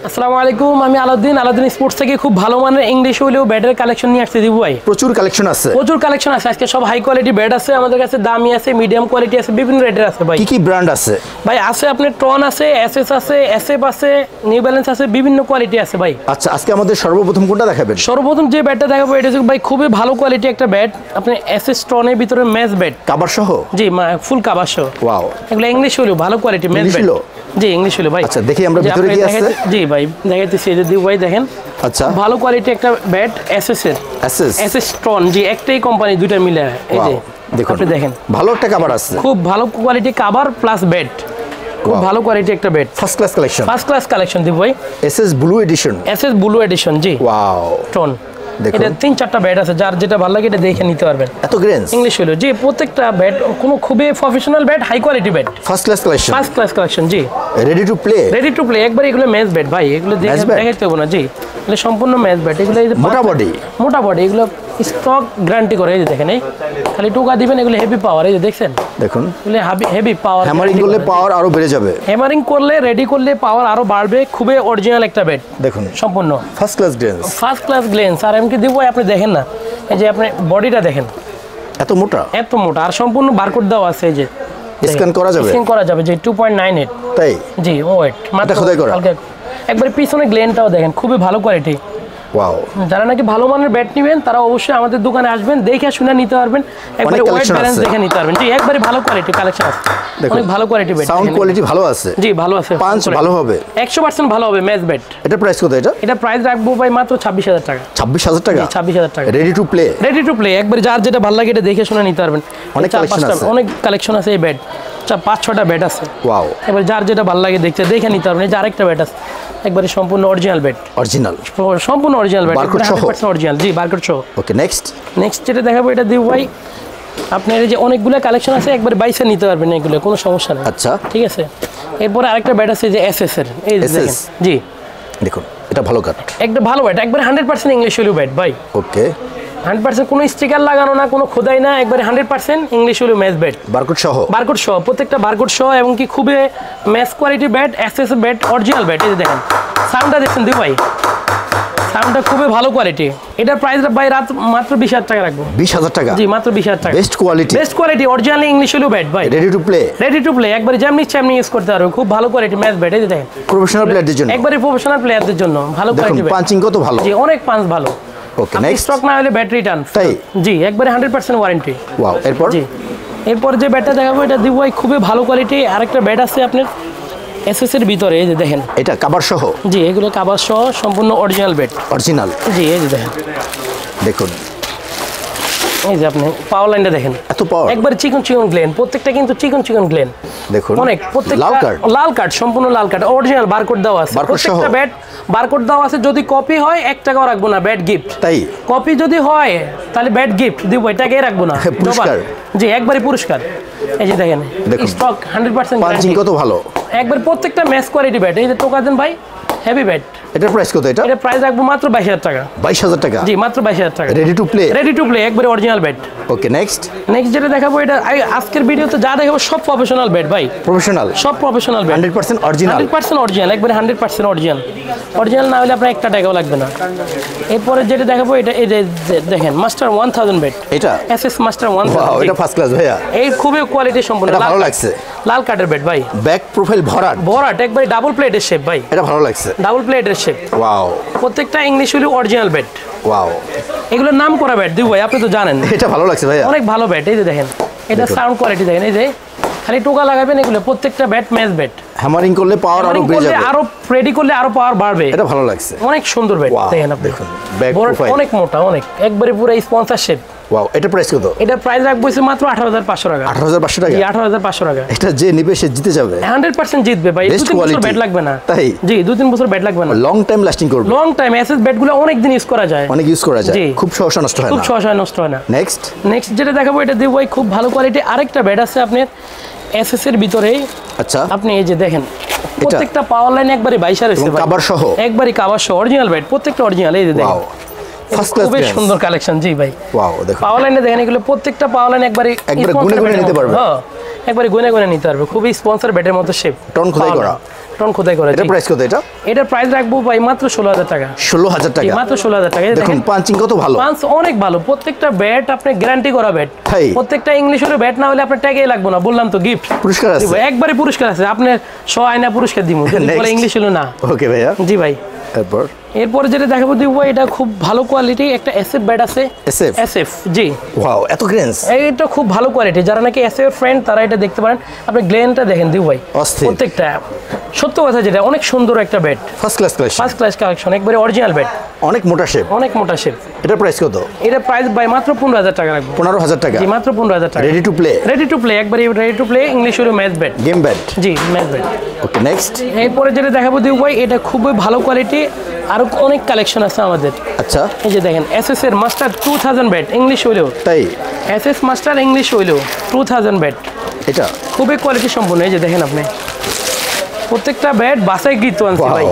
আসসালামু আলাইকুম, আমি আলাউদ্দিন স্পোর্টস থেকে খুব ভালো মানের ইংলিশ হলেও ব্যাটের কালেকশন নিয়ে আসছি দিবু ভাই। প্রচুর কালেকশন আছে আজকে সব হাই কোয়ালিটি ব্যাট আছে আমাদের কাছে, দামি আছে, মিডিয়াম কোয়ালিটি আছে, বিভিন্ন রেটের আছে ভাই। কি ব্র্যান্ড আছে ভাই? আছে আপনার ট্রন আছে, এসএস আছে, এসএফ আছে, নিউ ব্যালেন্স আছে, বিভিন্ন কোয়ালিটি আছে ভাই। আচ্ছা, আজকে আমাদের সর্বপ্রথম কোনটা দেখাবেন? সর্বপ্রথম যে ব্যাটটা দেখাবো এটা হচ্ছে ভাই খুবই ভালো কোয়ালিটি একটা ব্যাট, আপনার এসএস ট্রনের ভিতরে ম্যাচ ব্যাট, কভার সহ। জি, ফুল কভার সহ। ওয়াও, এগুলো ইংলিশ হলো ভালো কোয়ালিটি ম্যাচ ব্যাট। জি, ইংলিশ হলো ভাই। আচ্ছা, দেখি আমরা ভিতরে কি আছে। জি ভাই, দেখাইতেছি এই যে দিবু ভাই দেখেন। আচ্ছা, ভালো কোয়ালিটি একটা ব্যাট, এসএস ট্রন, জি একটাই কোম্পানি, দুইটা মিলে। এই যে আপনি দেখেন ভালো একটা কভার আছে, খুব ভালো কোয়ালিটি কভার প্লাস ব্যাট, খুব ভালো কোয়ালিটি একটা bat, first class collection Dibu ভাই। এসএস ব্লু এডিশন, জি ওয়াও ট্রন। এটা 3-4টা ব্যাট আছে, যার যেটা ভালো লাগে এটা দেখে নিতে পারবেন। এত গ্রেন্স ইংলিশ হলো, জি প্রত্যেকটা ব্যাট কোনো খুবই professional bat, high quality bat, first class collection. জি, রেডি টু প্লে একবার। এগুলো ম্যাচ ব্যাট ভাই, এগুলো দেখাইতে হবে না। জি, এগুলো সম্পূর্ণ ম্যাচ ব্যাট। এগুলো মোটা বডি, এগুলো স্টক গ্যারান্টি করে। এই যে দেখেন, এই খালি টোকা দিবেন, এগুলো হেভি পাওয়ার। এই যে দেখছেন, দেখুন এগুলো হেভি পাওয়ার। হ্যামারিং করলে পাওয়ার আরো বেড়ে যাবে। হ্যামারিং করলে, রেডি করলে পাওয়ার আরো বাড়বে। খুবই অরিজিনাল একটা ব্যাট, দেখুন সম্পূর্ণ ফার্স্ট ক্লাস গ্লেন্স। আর এমনকি দিব আপনি দেখেন না, এই যে আপনি বডিটা দেখেন, এত মোটা আর সম্পূর্ণ বারকোড দেওয়া আছে। এই যে স্ক্যান করা যাবে যে 2.98। তাই? জি, ওয়েট মাথা খোদাই করা। একবার পিছনে গ্লেনটাও দেখেন, খুবই ভালো কোয়ালিটি। ওয়াও, যারা নাকি ভালো মানের ব্যাট নেবেন তারা অবশ্যই আমাদের দোকানে আসবেন, দেখে শুনে নিতে পারবেন। একবারে ওয়েট ব্যালেন্স দেখে নিতে পারবেন। জি, একবারে ভালো কোয়ালিটি কালেকশন আছে, অনেক ভালো কোয়ালিটি ব্যাট। সাউন্ড কোয়ালিটি ভালো আছে। জি, ভালো আছে। পাঞ্চ ভালো হবে, 100% ভালো হবে ম্যাচ ব্যাট। এটা প্রাইস কত? এটা প্রাইস রাখবো ভাই মাত্র 26,000 টাকা। 26,000 টাকা? 26,000 টাকা। রেডি টু প্লে একবারে যার যেটা ভালো লাগে এটা দেখে শুনে নিতে পারবেন। অনেক কালেকশন আছে এই ব্যাট, 5-6টা ব্যাট আছে। ওয়াও, এবার যার যেটা ভালো লাগে দেখে নিতে পারবেন। এই যে আরেকটা ব্যাট আছে, একবারে সম্পূর্ণ অরিজিনাল ব্যাট, সম্পূর্ণ অরিজিনাল ব্যাট, 100% অরিজিনাল। জি, বারকোড সহ। ওকে, নেক্সট যেটা দেখাবো এটা দিবু ভাই। আপনার এই যে অনেকগুলো কালেকশন আছে, একবার বাইসে নিতে পারবেন, এগুলো কোনো সমস্যা নেই। আচ্ছা, ঠিক আছে। এরপরে আরেকটা ব্যাট আছে যে এসএস এর, এই যে দেখেন। জি, দেখুন এটা ভালো কাট, একটা ভালো ব্যাট, একবার 100% ইংলিশ হলো ব্যাট ভাই। ওকে, 100% কোনো স্টিকার লাগানো না, কোনো খোদাই না, একবারে 100% ইংলিশ হলো ম্যাচ ব্যাট, বারকোড সহ, প্রত্যেকটা বারকোড সহ, এবং কি খুবই match quality bat, SS bat, original bat. এই যে দেখেন সাউন্ডটা দেখছেন দিবু ভাই, সাউন্ডটা খুবই ভালো কোয়ালিটি। এটার প্রাইস ভাই মাত্র 20,000 টাকা রাখবো। 20,000 টাকা? জি, মাত্র 20,000 টাকা। বেস্ট কোয়ালিটি অরিজিনাল ইংলিশ হলো ব্যাট ভাই। রেডি টু প্লে একবারে যেমনি চামনি ইউজ করতে পারবে, খুব ভালো কোয়ালিটি ম্যাচ ব্যাট। এই যে দেখেন, প্রফেশনাল প্লেয়ারদের জন্য, একবারে প্রফেশনাল প্লেয়ারদের জন্য ভালো কোয়ালিটি ব্যাট। পাঞ্চিং কত ভালো? জি, অনেক পাঞ্চ ভালো। ওকে, নেক্সট স্টক না হলে ব্যাট রিটার্ন। তাই? জি, একবারে 100% ওয়ারেন্টি। ওয়াও, এরপর যে ব্যাটটা দেখাবো এটা দিবু ভাই, খুবই ভালো কোয়ালিটি। আরেকটা ব্যাট আছে আপনার এসএস এর ভিতরে, এই যে দেখেন, এটা কভার সহ। জি, এগুলো কভার সহ, সম্পূর্ণ অরিজিনাল ব্যাট, জি। এই যে দেখেন, দেখুন এই যে আপনি পাওয়ার লাইনটা দেখেন, এত পাওয়ার, একবার চিকন গ্লেন, প্রত্যেকটা কিন্তু চিকন গ্লেন। দেখুন অনেক, প্রত্যেকটা লাল কাট, সম্পূর্ণ লাল কাট, অরিজিনাল বারকোড দেওয়া আছে। প্রত্যেকটা ব্যাট বারকোড দেওয়া আছে। যদি কপি হয় 1 টাকাও রাখবো না, ব্যাট গিফট। তাই? কপি যদি হয় তাহলে ব্যাট গিফট দিব, এটাকে রাখবো না, পুরস্কার। জি, একবারই পুরস্কার। এই যে দেখেন, স্টক 100% পাঞ্চিং কত ভালো, একবার প্রত্যেকটা ম্যাচ কোয়ালিটি ব্যাট। এই যে টোকা দেন ভাই, হেভি ব্যাট। এটার প্রাইস কত? এটা প্রাইস রাখবো মাত্র 22,000 টাকা। 22,000 টাকা? জি, মাত্র 22,000 টাকা। রেডি টু প্লে একবারে অরিজিনাল ব্যাট। ওকে, নেক্সট যেটা দেখাবো এটা আজকের ভিডিওতে যা দেখাবো সব প্রফেশনাল ব্যাট ভাই, সব প্রফেশনাল ব্যাট, 100% অরিজিনাল, একবারে 100% অরিজিনাল না হলে আপনার 1 টাকাও লাগবে না। এরপরে যেটা দেখাবো এটা, এই যে দেখেন মাস্টার 1000 ব্যাট, এটা এসএস মাস্টার 1000। ওয়াও, এটা ফার্স্ট ক্লাস ভাইয়া, এই খুবই কোয়ালিটি সম্পন্ন, এটা ভালো লাগছে। লাল কাটের ব্যাট ভাই, ব্যাক প্রোফাইল ভরাট, একবারে ডাবল প্লেটের শেপ ভাই, এটা ভালো লাগছে, ডাবল প্লেটের শেপ। ওয়াও, প্রত্যেকটা ইংলিশ হলো অরিজিনাল ব্যাট। ওয়াও, এগুলোর নাম করা ব্যাট দিবু ভাই, আপনি তো জানেন। এটা ভালো লাগছে ভাই, অনেক ভালো ব্যাট। এই যে দেখেন, এটা সাউন্ড কোয়ালিটি দেখেন, এই যে খালি টোকা লাগাবেন, এগুলো প্রত্যেকটা ব্যাট ম্যাচ ব্যাট। হ্যামারিং করলে পাওয়ার আরো বেড়ে যাবে, আরো রেডি করলে আরো পাওয়ার বাড়বে। এটা ভালো লাগছে, অনেক সুন্দর ব্যাট। দেখেন আপনি, দেখুন ব্যাক প্রোফাইল অনেক মোটা, অনেক একবারে পুরো স্পন্সরশিপ। ওয়াও, এটা প্রাইস কত? এটা প্রাইস রাখবো মাত্র 18,500 টাকা। 18,500 টাকা? জি, 18,500 টাকা। এটা যে নিবে সে জিতে যাবে, 100% জিতবে ভাই। 2-3 বছর ব্যাট লাগবে না। তাই? জি, 2-3 বছর ব্যাট লাগবে না, লং টাইম লাস্টিং করবে, লং টাইম। এসএস ব্যাটগুলো অনেক দিন ইউজ করা যায়, খুব সহজে নষ্ট হয় না, নেক্সট যেটা দেখাবো এটা দিব ভাই, খুব ভালো কোয়ালিটি। আরেকটা ব্যাট আছে আপনার এসএস এর ভিতরেই। আচ্ছা, আপনি এই যে দেখেন, প্রত্যেকটা পাওয়ার লাইন একবারে 22 আছে, কভার সহ, একবারই কভার সহ, অরিজিনাল ব্যাট, প্রত্যেকটা অরিজিনাল। এই যে দেখেন, খুবই সুন্দর কালেকশন। জি ভাই, ওয়াও, দেখুন পাওয়ার লাইনে দেখেন, এগুলো প্রত্যেকটা পাওয়ার লাইন একবারে গুনে নিতে পারবে, একবারে গুনে নিতে পারবে, খুবই স্পন্সর ব্যাটের মতো শেপ, টন খোদাই করা। টন খোদাই করা। এটা প্রাইস কত এটা? এটা প্রাইস রাখবো ভাই মাত্র 16000 টাকা। 16000 টাকা মাত্র 16000 টাকা। দেখুন পাঞ্চিং কত ভালো, পাঞ্চ অনেক ভালো, প্রত্যেকটা ব্যাট আপনি গ্যারান্টি করা ব্যাট, প্রত্যেকটা ইংলিশ হলে ব্যাট না হলে আপনার ট্যাগই লাগবে না, বললাম তো গিফট পুরস্কার আছে, একবারে পুরস্কার আছে, আপনি 100 আয়না পুরস্কার দিব বলে ইংলিশ হলো না। ওকে ভাইয়া। জি ভাই। এরপর যেটা দেখাবো দিব এটা খুব ভালো কোয়ালিটি একটা এসএফ ব্যাট আছে। এসএফ জি। ওয়াও এত গ্রেন্স, এটা খুব ভালো কোয়ালিটি, যারা নাকি এসএফ ফ্রেন্ড তারা এটা দেখতে পারেন। আপনি গ্লেনটা দেখেন দিব ভাই, প্রত্যেকটা সত্য কথা যেটা অনেক সুন্দর একটা ব্যাট, ফার্স্ট ক্লাস কালেকশন, একবারে অরিজিনাল ব্যাট, অনেক মোটা শেপ, অনেক মোটা শেপ। এটা প্রাইস কত? এটা প্রাইস ভাই মাত্র 15000 টাকা রাখবো। 15000 টাকা? জি মাত্র 15000 টাকা। রেডি টু প্লে একবারে রেডি টু প্লে ইংলিশ হলো ম্যাচ ব্যাট, গেম ব্যাট। জি ম্যাচ ব্যাট। Okay next. এরপরে যেটা দেখাবো দিব ভাই এটা খুবই ভালো কোয়ালিটি, আরো অনেক কালেকশন আছে আমাদের। আচ্ছা এই যে দেখেন এসএস এর মাস্টার 2000 ব্যাট ইংলিশ হইলো, তাই এসএস মাস্টার ইংলিশ হইলো 2000 ব্যাট, এটা খুবই কোয়ালিটি সম্পূর্ণ। এই যে দেখেন আপনি প্রত্যেকটা ব্যাট বাসায় গিয়ে তো আনছি ভাই,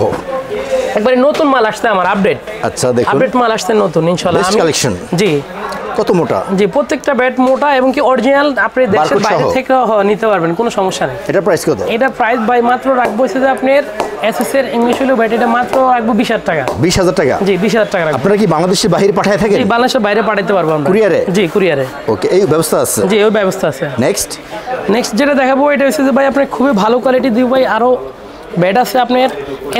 একবারে নতুন মাল আসছে আমার আপডেট। আচ্ছা দেখুন আপডেট মাল আসছে নতুন ইনশাআল্লাহ। Best collection. জি কত মোটা? জি প্রত্যেকটা ব্যাট মোটা এবং কি অরিজিনাল, আপনি দেশের বাইরে থেকে নিতে পারবেন, কোনো সমস্যা নেই। এটা প্রাইস কত? এটা প্রাইস ভাই মাত্র রাখবো হচ্ছে যে আপনার এসএস এর ইংলিশ হলো ব্যাট, এটা মাত্র রাখবো 20000 টাকা। 20000 টাকা? জি 20000 টাকা রাখবো। আপনারা কি বাংলাদেশের বাইরে পাঠায় থাকেন? জি বাংলাদেশের বাইরে পাঠাতে পারবো আমরা কুরিয়ারে? জি কুরিয়ারে। ওকে এই ব্যবস্থা আছে? জি ওই ব্যবস্থা আছে। নেক্সট যেটা দেখাবো এটা হচ্ছে যে ভাই আপনার খুবই ভালো কোয়ালিটি দিব ভাই, আরো ব্যাট আছে আপনার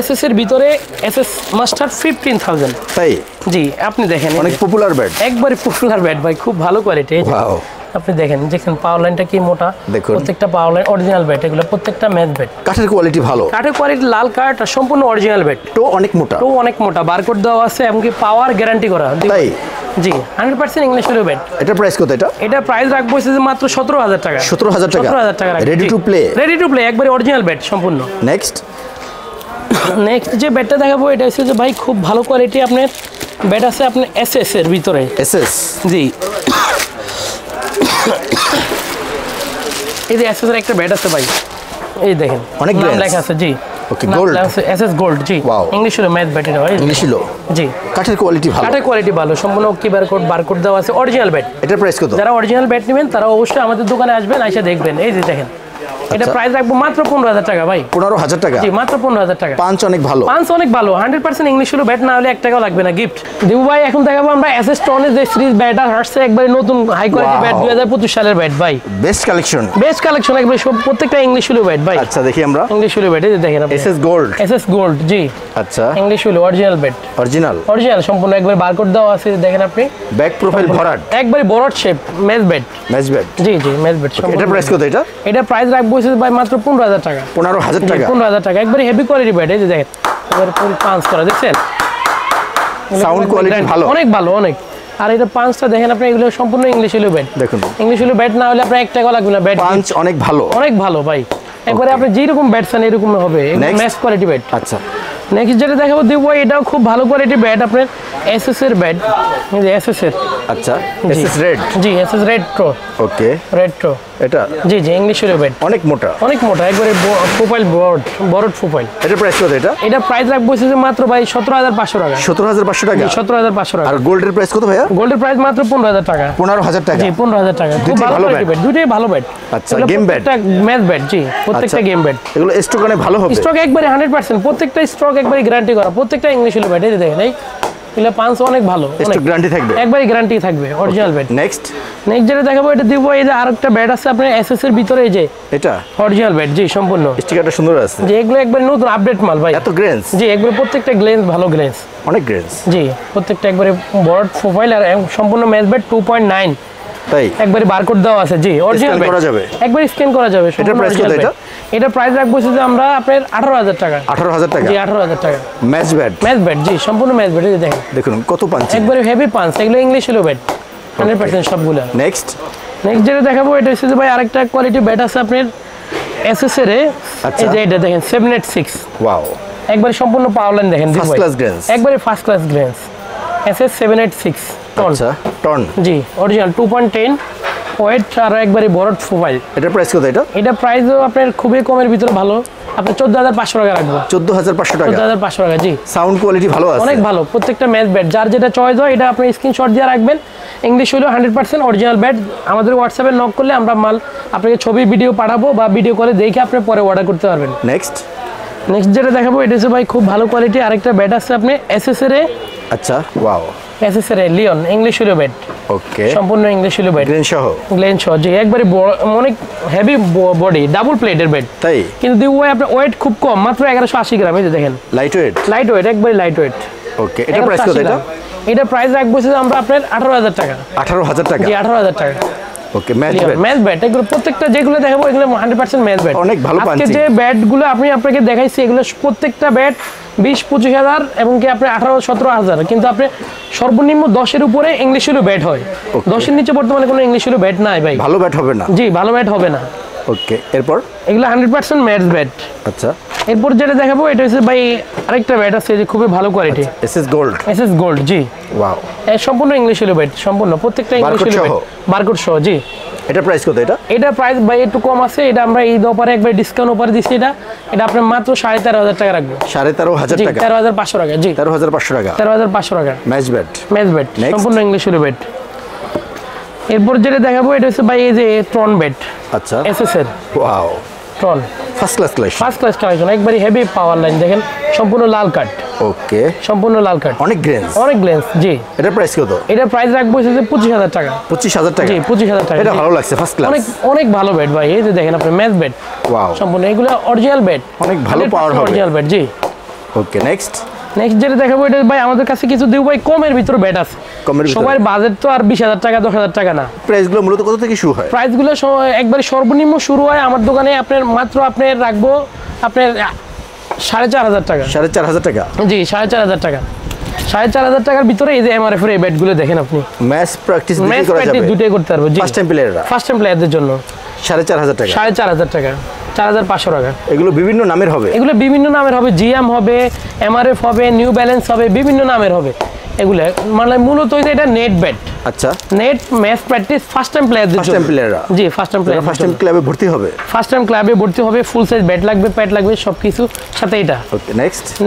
এসএস এর ভিতরে, এসএস মাস্টার 15000। তাই? জি আপনি দেখেন অনেক পপুলার ব্যাট, একবারে পপুলার ব্যাট ভাই, খুব ভালো কোয়ালিটি। ওয়াও আপনি দেখেন পাওয়ার লাইনটা কি মোটা, প্রত্যেকটা পাওয়ার লাইন অরিজিনাল ব্যাট, এগুলো প্রত্যেকটা ম্যাচ ব্যাট। কাঠের কোয়ালিটি ভালো, কাঠের কোয়ালিটি লাল কাঠ আর সম্পূর্ণ অরিজিনাল ব্যাট। তো অনেক মোটা, বারকোড দেওয়া আছে এবং কি পাওয়ার গ্যারান্টি করা। তাই? জি 100% ইংলিশ হলো ব্যাট। এটা প্রাইস কত? এটা প্রাইস রাখবো যে মাত্র 17000 টাকা। 17000 টাকা? 17000 টাকা। রেডি টু প্লে একবারে অরিজিনাল ব্যাট সম্পূর্ণ। নেক্সট যে ব্যাটটা দেখাবো এটা হচ্ছে যে ভাই খুব ভালো কোয়ালিটি আপনার ব্যাট আছে আপনার এসএস এর ভিতরে। এসএস? জি। এই যে এসএস এর একটা ব্যাট আছে ভাই, এই দেখেন অনেক নাম লেখা আছে। জি ওকে গোল্ড, এসএস গোল্ড। জি ইংলিশ হলো ম্যাচ ব্যাট, এটা ভাই ইংলিশ হলো। জি কাঠের কোয়ালিটি ভালো, সম্পূর্ণ কি বারকোড দেওয়া আছে, অরিজিনাল ব্যাট। এটা প্রাইস কত? যারা অরিজিনাল ব্যাট নেবেন তারা অবশ্যই আমাদের দোকানে আসবেন, এসে দেখবেন। এই যে দেখেন এটা প্রাইস রাখবো মাত্র 15000 টাকা ভাই। 15000 টাকা? জি মাত্র 15000 টাকা। পাঁচ অনেক ভালো, 100% ইংলিশ হলো ব্যাট, না হলে 1 টাকাও লাগবে না গিফট দেবু ভাই। এখন দেখাবো আমরা এসএস টনের যে সিরিজ ব্যাট আসছে, একবারে নতুন হাই কোয়ালিটি ব্যাট, 2025 সালের ব্যাট ভাই। বেস্ট কালেকশন একবারে সব প্রত্যেকটা ইংলিশ হলো ব্যাট ভাই। আচ্ছা দেখি আমরা ইংলিশ হলো ব্যাট, এই যে দেখেন আপনি এসএস গোল্ড। জি আচ্ছা ইংলিশ হলো অরিজিনাল ব্যাট, অরিজিনাল সম্পূর্ণ, একবারে বারকোড দেওয়া আছে, দেখেন আপনি ব্যাক প্রোফাইল ভরাট, একবারে বড় শেপ ম্যাচ ব্যাট। জি ম্যাচ ব্যাট। এটা প্রাইস কত? এটা প্রাইস রাখবো ভাই মাত্র 15000 টাকা। 15000 টাকা? 15000 টাকা, একবারে হেভি কোয়ালিটি ব্যাট। এই যে দেখেন একবারে ফুল পাঞ্চ করা, দেখছেন সাউন্ড কোয়ালিটি ভালো, অনেক ভালো অনেক। আর এটা পাঞ্চটা দেখেন আপনি, এগুলো সম্পূর্ণ ইংলিশ হলো ব্যাট। দেখুন ইংলিশ হলো ব্যাট, না হলে আপনার 1 টাকা লাগবে না ব্যাট। পাঞ্চ অনেক ভালো ভাই, একবারে আপনি যেরকম ব্যাট চান এরকম হবে, ম্যাচ কোয়ালিটি ব্যাট। আচ্ছা নেক্সট যেটা দেখাবো দিব এটাও খুব ভালো কোয়ালিটি ব্যাট আপনার এসএস এর ব্যাট। এই যে এসএস এর। আচ্ছা এসএস রেড? জি SS red pro. Okay red pro এটা? জি ইংলিশ হলো ব্যাট, অনেক মোটা, একবারে প্রোফাইল বড় প্রোফাইল। এটা প্রাইস কত? এটা প্রাইস রাখবো যে মাত্র ভাই 17500 টাকা। 17500 টাকা? 17500 টাকা। আর গোল্ডের প্রাইস কত ভাইয়া? গোল্ডের প্রাইস মাত্র 15000 টাকা। 15000 টাকা? জি 15000 টাকা। খুব ভালো ব্যাট, দুটোই ভালো ব্যাট। আচ্ছা গেম ব্যাট? Match bat. জি প্রত্যেকটা গেম ব্যাট। এগুলো স্টক অনেক ভালো হবে? স্টক একবারে 100%, প্রত্যেকটা স্টক একবারে গ্যারান্টি করা, প্রত্যেকটা ইংলিশ হলো ব্যাট। এই দেখেন এগুলো পাঁচ অনেক ভালো, স্টক গ্যারান্টি থাকবে, একবারে গ্যারান্টি থাকবে, অরিজিনাল ব্যাট। নেক্সট যেটা দেখাবো এটা দিব, এই যে আরেকটা ব্যাট আছে আপনার এসএস এর ভিতরে, এই যে এটা অরিজিনাল ব্যাট। জি সম্পূর্ণ, স্টিকারটা সুন্দর আছে। জি এগুলো একবারে নতুন আপডেট মাল ভাই, এত গ্লেন্স। জি এগুলো প্রত্যেকটা গ্লেন্স, ভালো গ্লেন্স, অনেক গ্লেন্স। জি প্রত্যেকটা একবারে বড় প্রোফাইল আর সম্পূর্ণ ম্যাচ ব্যাট 2.9। তাই একবারে বারকোড দেওয়া আছে। জি অরিজিনাল করা যাবে, একবারে স্ক্যান করা যাবে। এটা প্রাইস কত? এটা প্রাইস রাখবো যে আমরা আপনার 18000 টাকা। 18000 টাকা? জি 18000 টাকা। Match bat? জি সম্পূর্ণ ম্যাচ ব্যাট। এই দেখেন দেখুন কত পাঞ্চ, একবারে হেভি পাঞ্চ, এগুলো ইংলিশ হলো ব্যাট 100% সবগুলো। নেক্সট যেটা দেখাবো এটা হচ্ছে যে ভাই আরেকটা কোয়ালিটি ব্যাট আছে আপনার এসএস এর। এই যে এটা দেখেন 786। ওয়াও, একবারে সম্পূর্ণ পাওয়ার লাইন দেখেন, ফার্স্ট ক্লাস গ্লেন্স, একবারে first class glance. SS 786 ton. আচ্ছা টন? জি অরিজিনাল 2.10 ওয়েট আর একবারে বড় প্রোফাইল। এটা প্রাইস কত? এটা প্রাইসও আপনার খুবই কমের ভিতরে ভালো, আপনি 14500 টাকা রাখবো। 14500 টাকা? 14500 টাকা। জি সাউন্ড কোয়ালিটি ভালো আছে, অনেক ভালো, প্রত্যেকটা ম্যাচ ব্যাট। যার যেটা চয়েস হয় এটা আপনি স্ক্রিনশট দিয়ে রাখবেন। ইংলিশ হলো 100% অরিজিনাল ব্যাট। আমাদের হোয়াটসঅ্যাপে নক করলে আমরা মাল আপনাকে ছবি ভিডিও পাঠাবো, বা ভিডিও কলে দেখে আপনি পরে অর্ডার করতে পারবেন। নেক্সট যেটা দেখাবো এটা হচ্ছে ভাই খুব ভালো কোয়ালিটি আরেকটা ব্যাট আছে আপনি এসএসএর এ। আচ্ছা ওয়াও, এসএসএর এ লিওন ইংলিশ হলো ব্যাট। ওকে, সম্পূর্ণ ইংলিশ হলো ব্যাট, গ্লেন সহ জি একবারে অনেক হেভি বডি, ডাবল প্লেটের ব্যাট। তাই কিন্তু দিবু ভাই আপনার ওয়েট খুব কম, মাত্র 1180 গ্রাম। এই যে দেখেন লাইট ওয়েট, একবারে লাইট ওয়েট। ওকে, এটা প্রাইস কত? এটা প্রাইস রাখবো আমরা আপনার 18,000 টাকা। 18,000 টাকা? জি 18,000 টাকা। ওকে, ম্যাচ ব্যাট এগুলো প্রত্যেকটা যেগুলো দেখাবো এগুলো 100% ম্যাচ ব্যাট, অনেক ভালো পাঞ্চিং। আজকে যে ব্যাটগুলো আপনাকে দেখাইছি এগুলো প্রত্যেকটা ব্যাট 20-25 হাজার এবং কি আপনি 18-17 হাজার, কিন্তু আপনি সর্বনিম্ন 10-এর উপরে ইংলিশ হলো ব্যাট হয়। 10-এর নিচে বর্তমানে কোনো ইংলিশ হলো ব্যাট নাই ভাই, ভালো ব্যাট হবে না। জি ভালো ব্যাট হবে না। ওকে, এরপর এগুলো 100% ম্যাচ ব্যাট। আচ্ছা, এরপর যেটা দেখাবো এটা হচ্ছে ভাই আরেকটা ব্যাট আছে যে খুবই ভালো কোয়ালিটি, এসএস গোল্ড। জি ওয়াও, সম্পূর্ণ ইংলিশ হলো ব্যাট, সম্পূর্ণ প্রত্যেকটা ইংলিশ হলো ব্যাট, বারকোড সহ। জি এটা প্রাইস কত? এটা প্রাইস ভাই একটু কম আছে, এটা আমরা ঈদ অফারে একবার ডিসকাউন্ট অফারে দিচ্ছি। এটা আপনি মাত্র 13,500 টাকা রাখবো। 13,500 টাকা? 13,500 টাকা। জি 13,500 টাকা, 13,500 টাকা। ম্যাচ ব্যাট, সম্পূর্ণ ইংলিশ হলো ব্যাট। এরপর যেটা দেখাবো এটা হচ্ছে ভাই এই যে ট্রন ব্যাট। আচ্ছা, এসএস এর। ওয়াও, ট্রন ফার্স্ট ক্লাস কালেকশন, একবারে হেভি পাওয়ার লাইন। দেখেন সম্পূর্ণ লাল কাট। ওকে, সম্পূর্ণ লাল কাট, অনেক গ্লেন্স। জি এটা প্রাইস কত? এটা প্রাইস রাখবো হচ্ছে 25,000 টাকা। 25,000 টাকা? জি 25,000 টাকা। এটা ভালো লাগছে, ফার্স্ট ক্লাস, অনেক ভালো ব্যাট ভাই। এই যে দেখেন আপনি ম্যাচ ব্যাট, ওয়াও, সম্পূর্ণ এগুলো অরিজিনাল ব্যাট, অনেক ভালো পাওয়ার হবে, অরিজিনাল ব্যাট। জি ওকে, নেক্সট যেটা দেখাবো এটা ভাই আমাদের কাছে কিছু দিব ভাই কমের ভিতরে ব্যাট আছে। সবার বাজেট তো আর 20,000 টাকা 10,000 টাকা না। প্রাইসগুলো মূলত কত থেকে শুরু হয়? প্রাইসগুলো একবারে সর্বনিম্ন শুরু হয় আমার দোকানে আপনার মাত্র রাখবো আপনার 4,500 টাকা। 4,500 টাকা? জি 4,500 টাকা। 4,500 টাকার ভিতরে এই যে এমআরএফ এর এই ব্যাটগুলো দেখেন আপনি, ম্যাচ প্র্যাকটিস দুটোই করতে পারবো। জি ফার্স্ট টাইম প্লেয়ারদের জন্য 4,500 টাকা। 4,500 টাকা, 4,500 টাকা। এগুলো বিভিন্ন নামের হবে? জিএম হবে, এমআরএফ হবে, নিউ ব্যালেন্স হবে, বিভিন্ন নামের হবে। এগুলো মানে মূলত এটা নেট ব্যাট। আচ্ছা, net match practice first time প্লেয়ারদের জন্য। জি ফার্স্ট টাইম ক্লাবে ভর্তি হবে। ফুল সাইজ ব্যাট লাগবে, প্যাড লাগবে, সবকিছু সাথে এটা। ওকে,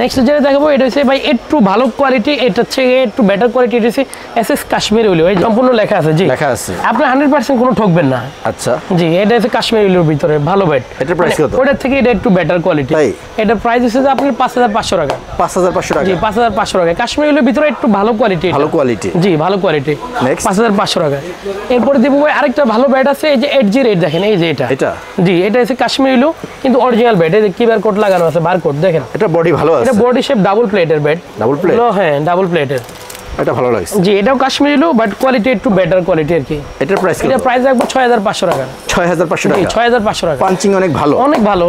নেক্সট যেটা দেখাবো এটা হচ্ছে ভাই একটু ভালো কোয়ালিটি, এটা হচ্ছে একটু বেটার কোয়ালিটি। এটা হচ্ছে এসএস কাশ্মীর উল, এই সম্পূর্ণ লেখা আছে। জি লেখা আছে, আপনি 100% কোনো ঠকবেন না। আচ্ছা, জি এটা হচ্ছে কাশ্মীর উলের ভিতরে ভালো ব্যাট। এটা প্রাইস কত? ওটার থেকে এটা একটু বেটার কোয়ালিটি। এটা প্রাইস হচ্ছে যে আপনার 5,500 টাকা। 5,500 টাকা? জি 5,500 টাকা। কাশ্মীর উলের ভিতরে একটু ভালো কোয়ালিটি, জি ভালো কোয়ালিটি, 5,500 টাকা। এরপরে দিব ভাই আরেকটা ভালো ব্যাট আছে, এই যে 808 দেখেন, এই যে এটা। জি এটা হচ্ছে কাশ্মীর উল কিন্তু অরিজিনাল ব্যাট। এই যে কিউআর কোড লাগানো আছে, বারকোড দেখেন। এটা বডি ভালো আছে? এটা বডি শেপ ডাবল প্লেটের ব্যাট। হ্যাঁ ডাবল প্লেটের, এটা ভালো লাগছে। জি এটাও কাশ্মীর উল বাট কোয়ালিটি একটু বেটার কোয়ালিটি আর কি। এটার প্রাইস কত? এটা প্রাইস রাখবো 6,500 টাকা। 6,500 টাকা? জি 6,500 টাকা। পাঞ্চিং অনেক ভালো?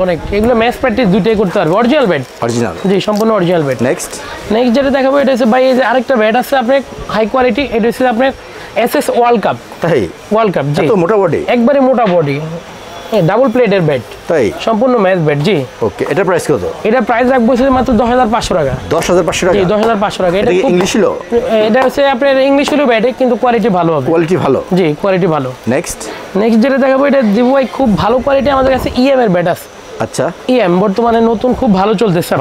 অনেক। এগুলো ম্যাচ প্র্যাকটিস দুটোই করতে পারবে। অরিজিনাল ব্যাট, জি সম্পূর্ণ অরিজিনাল ব্যাট। নেক্সট যেটা দেখাবো এটা হচ্ছে ভাই এই যে আরেকটা ব্যাট আছে আপনার হাই কোয়ালিটি। এটা হচ্ছে আপনার এসএস ওয়ার্ল্ড কাপ। জি এত মোটা বডি? একবারে মোটা বডি, ডাবল প্লেটের ব্যাট, তাই সম্পূর্ণ ম্যাচ ব্যাট। জি ওকে, এটা প্রাইস কত? এটা প্রাইস রাখবো মাত্র 10,500 টাকা। 10,500 টাকা? জি 10,500 টাকা। এটা ইংলিশ হলো? এটা হচ্ছে আপনার ইংলিশ হলো ব্যাট কিন্তু কোয়ালিটি ভালো হবে। জি কোয়ালিটি ভালো। নেক্সট যেটা দেখাবো এটা দিব ভাই খুব ভালো কোয়ালিটি। আমাদের কাছে ইএম এর ব্যাট আছে। আচ্ছা, ইএম বর্তমানে নতুন খুব ভালো চলতেছে।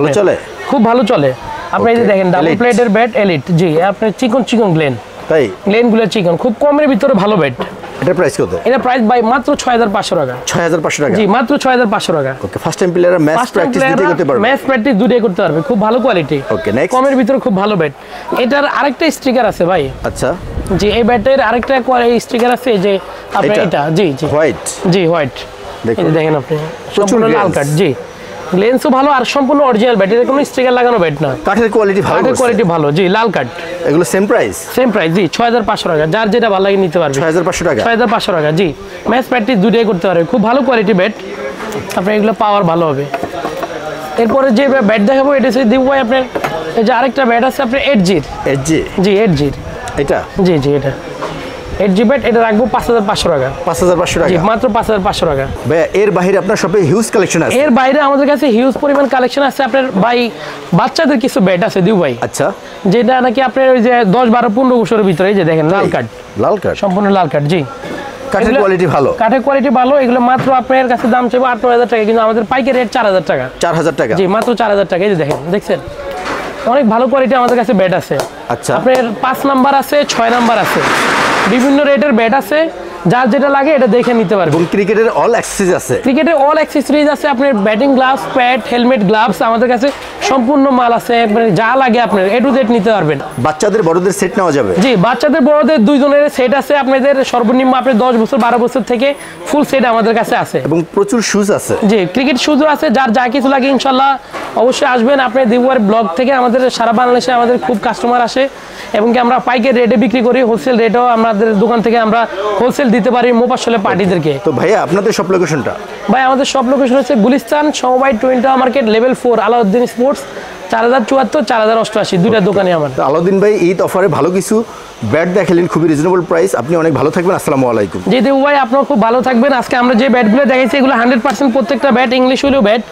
খুব ভালো চলে। আপনি এই যে দেখেন ডাবল প্লেটের ব্যাট এলিট। জি আপনার চিকন গ্লেন, তাই গ্লেনগুলো চিকন, খুব কমের ভিতরে ভালো ব্যাট। এটা প্রাইস কত? এটা প্রাইস ভাই মাত্র 6,500 টাকা। 6,500 টাকা? জি মাত্র 6,500 টাকা। ওকে, ফার্স্ট টাইম প্লেয়াররা ম্যাচ প্র্যাকটিস দুটোই করতে পারবে? ম্যাচ প্র্যাকটিস দুটোই করতে পারবে, খুব ভালো কোয়ালিটি। ওকে, নেক্সট কমের ভিতরে খুব ভালো ব্যাট। এটার আরেকটা স্টিকার আছে ভাই। আচ্ছা, জি এই ব্যাটের আরেকটা স্টিকার আছে যে আপনি এটা। জি হোয়াইট। জি হোয়াইট, দেখেন আপনি সম্পূর্ণ লাল কাট। জি লেন্সও ভালো আর সম্পূর্ণ অরিজিনাল ব্যাট। এর কোনো স্টিকার লাগানো ব্যাট না। কাঠের কোয়ালিটি ভালো। জি লাল কাট। এগুলো সেম প্রাইস? জি 6,500 টাকা। যার যেটা ভালো লাগে নিতে পারবে। 6,500 টাকা? 6,500 টাকা। জি ম্যাচ প্র্যাকটিস দুটোই করতে পারবে, খুব ভালো কোয়ালিটি ব্যাট। আপনার এগুলো পাওয়ার ভালো হবে। এরপরে যে ব্যাট দেখাবো এটা হচ্ছে দিব ভাই আপনার এই যে আরেকটা ব্যাট আছে আপনার 8G। জি 8G এটা? জি এটা 8G ব্যাট। এটা রাখবো 5,500 টাকা। 5,500 টাকা? জি মাত্র 5,500 টাকা। ভাই এর বাইরে আপনার শপে হিউজ কালেকশন আছে? এর বাইরে আমাদের কাছে হিউজ পরিমাণ কালেকশন আছে আপনার ভাই। বাচ্চাদের কিছু ব্যাট আছে দিউ ভাই। আচ্ছা, যেটা নাকি আপনার ওই যে 10, 12, 15 বছরের ভিতরে। এই যে দেখেন লাল কাট, সম্পূর্ণ লাল কাট। জি কাঠের কোয়ালিটি ভালো। এগুলো মাত্র আপনার কাছে দাম চাইবো 8,000 টাকা, কিন্তু আমাদের পাইকারি রেট 4,000 টাকা। 4,000 টাকা? জি মাত্র 4,000 টাকা। এই যে দেখছেন অনেক ভালো কোয়ালিটি আমাদের কাছে ব্যাট আছে। আচ্ছা, আপনার 5 নাম্বার আছে, 6 নাম্বার আছে, বিভিন্ন রেটের ব্যাট আছে। যার যেটা লাগে এটা দেখে নিতে পারবেন। এবং ক্রিকেটের অল অ্যাক্সেসরিজ আছে, ক্রিকেটের অল অ্যাক্সেসরিজ আছে, আপনার batting gloves, pad, helmet, gloves আমাদের কাছে সম্পূর্ণ মাল আছে, মানে যা লাগে আপনার এ টু জেড নিতে পারবেন। বাচ্চাদের বড়দের সেট নেওয়া যাবে? জি, বাচ্চাদের বড়দের দুইজনের সেট আছে আপনাদের, সর্বনিম্ন আপনি 10 বছর 12 বছর থেকে ফুল সেট আমাদের কাছে আছে। এবং প্রচুর শুজ আছে। জি, ক্রিকেট শুজও আছে, যার যা কিছু লাগে ইনশাল্লাহ অবশ্যই আসবেন। আপনি দিবুয়ার ব্লগ থেকে আমাদের সারা বাংলাদেশে আমাদের খুব কাস্টমার আসে, এবং কি আমরা পাইকারি রেটে বিক্রি করি, হোলসেল রেটেও আমাদের দোকান থেকে আমরা হোলসেল দিতে পারি মোফাসলে পার্টিদেরকে। তো ভাইয়া আপনাদের সব লোকেশনটা? ভাই আমাদের সব লোকেশন হচ্ছে গুলিস্তান, সমবায় twin tower market, level 4, Alauddin sports, 4074 4088 দুইটা দোকানে আমার। আলাউদ্দিন ভাই ঈদ অফারে ভালো কিছু ব্যাট দেখালেন, খুবই রিজনেবল প্রাইস। আপনি অনেক ভালো থাকবেন, আসসালামু আলাইকুম। জি দেবু ভাই, আপনারা খুব ভালো থাকবেন। আজকে আমরা যে ব্যাটগুলো দেখাইছি এগুলো 100% প্রত্যেকটা ব্যাট ইংলিশ হলেও ব্যাট,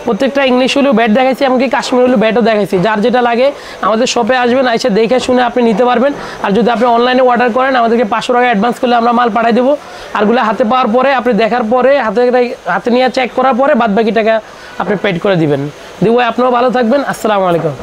প্রত্যেকটা ইংলিশ হলেও ব্যাট দেখাইছি, এমনকি কাশ্মীর হলেও ব্যাটও দেখাইছি। যার যেটা লাগে আমাদের শপে আসবেন, এসে দেখে শুনে আপনি নিতে পারবেন। আর যদি আপনি অনলাইনে অর্ডার করেন আমাদেরকে 500 টাকা অ্যাডভান্স করলে আমরা মাল পাঠিয়ে দেবো। আরগুলো হাতে পাওয়ার পরে আপনি দেখার পরে হাতে নিয়ে চেক করার পরে বাদ বাকি টাকা আপনি পেড করে দিবেন। দেবু ভাই, আপনারাও ভালো থাকবেন, আসসালামু আলাইকুম।